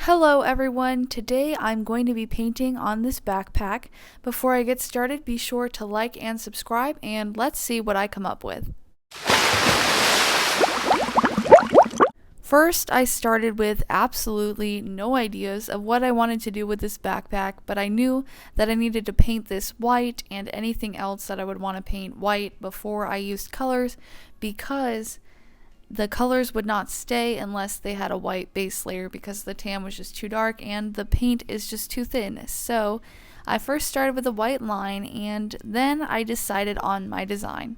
Hello everyone, today I'm going to be painting on this backpack. Before I get started, be sure to like and subscribe and let's see what I come up with. First, I started with absolutely no ideas of what I wanted to do with this backpack, but I knew that I needed to paint this white and anything else that I would want to paint white before I used colors because the colors would not stay unless they had a white base layer because the tan was just too dark and the paint is just too thin. So I first started with a white line and then I decided on my design.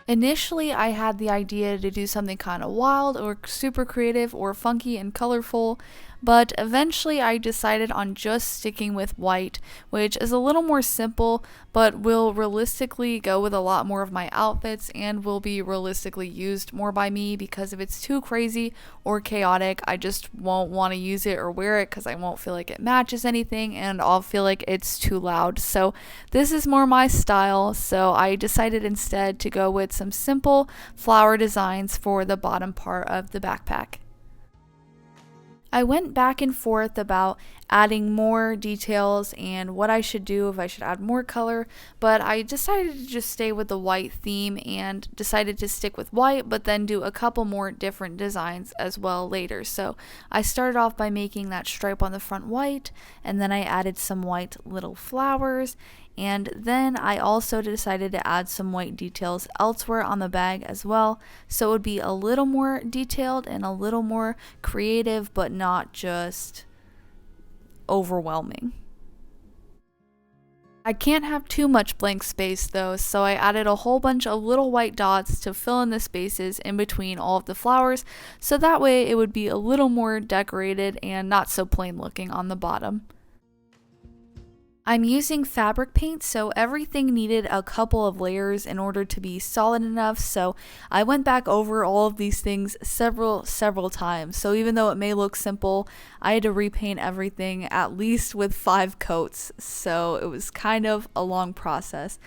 Initially, I had the idea to do something kind of wild or super creative or funky and colorful, but eventually I decided on just sticking with white, which is a little more simple, but will realistically go with a lot more of my outfits and will be realistically used more by me because if it's too crazy or chaotic, I just won't want to use it or wear it because I won't feel like it matches anything and I'll feel like it's too loud. So this is more my style, so I decided instead to go with some simple flower designs for the bottom part of the backpack. I went back and forth about adding more details and what I should do if I should add more color, but I decided to just stay with the white theme and decided to stick with white, but then do a couple more different designs as well later. So I started off by making that stripe on the front white, and then I added some white little flowers, and then I also decided to add some white details elsewhere on the bag as well, so it would be a little more detailed and a little more creative, but not just overwhelming. I can't have too much blank space though, so I added a whole bunch of little white dots to fill in the spaces in between all of the flowers, so that way it would be a little more decorated and not so plain looking on the bottom. I'm using fabric paint, so everything needed a couple of layers in order to be solid enough, so I went back over all of these things several times. So even though it may look simple, I had to repaint everything at least with 5 coats, so it was kind of a long process.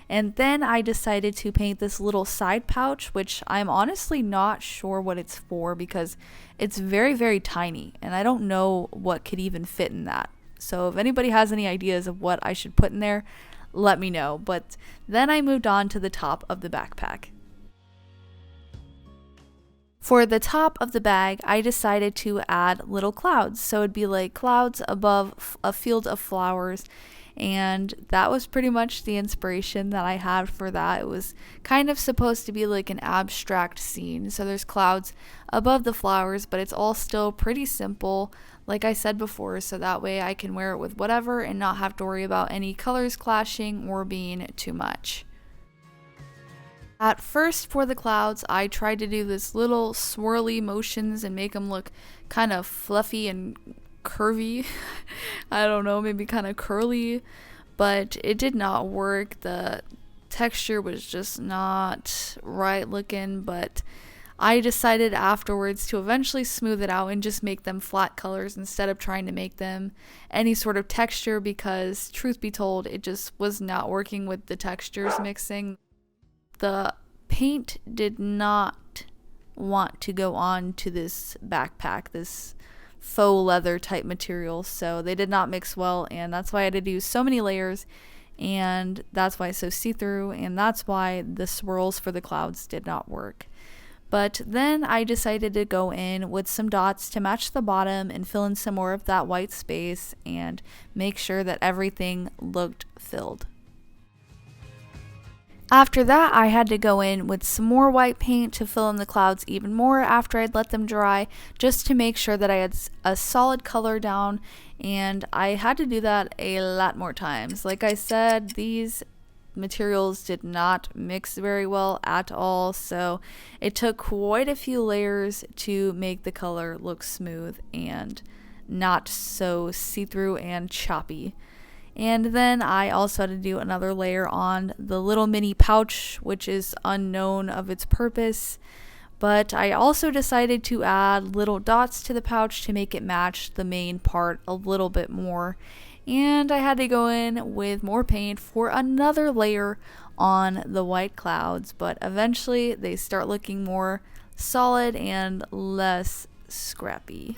And then I decided to paint this little side pouch, which I'm honestly not sure what it's for because it's very tiny, and I don't know what could even fit in that. So if anybody has any ideas of what I should put in there, let me know. But then I moved on to the top of the backpack. For the top of the bag, I decided to add little clouds. So it'd be like clouds above a field of flowers. And that was pretty much the inspiration that I had for that. It was kind of supposed to be like an abstract scene. So there's clouds above the flowers, but it's all still pretty simple, like I said before, so that way I can wear it with whatever and not have to worry about any colors clashing or being too much. At first for the clouds, I tried to do this little swirly motions and make them look kind of fluffy and curvy. I don't know, maybe kind of curly, but it did not work. The texture was just not right looking, but I decided afterwards to eventually smooth it out and just make them flat colors instead of trying to make them any sort of texture because, truth be told, it just was not working with the textures mixing. The paint did not want to go on to this backpack, this faux leather type material, so they did not mix well, and that's why I had to do so many layers, and that's why it's so see-through, and that's why the swirls for the clouds did not work. But then I decided to go in with some dots to match the bottom and fill in some more of that white space and make sure that everything looked filled. After that, I had to go in with some more white paint to fill in the clouds even more after I'd let them dry, just to make sure that I had a solid color down, and I had to do that a lot more times. Like I said, these materials did not mix very well at all, so it took quite a few layers to make the color look smooth and not so see-through and choppy. And then I also had to do another layer on the little mini pouch, which is unknown of its purpose, but I also decided to add little dots to the pouch to make it match the main part a little bit more. And I had to go in with more paint for another layer on the white clouds, but eventually they start looking more solid and less scrappy.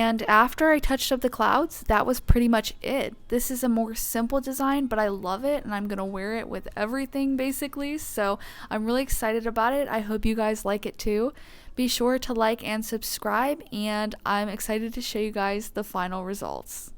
And after I touched up the clouds, that was pretty much it. This is a more simple design, but I love it and I'm going to wear it with everything basically. So I'm really excited about it. I hope you guys like it too. Be sure to like and subscribe, and I'm excited to show you guys the final results.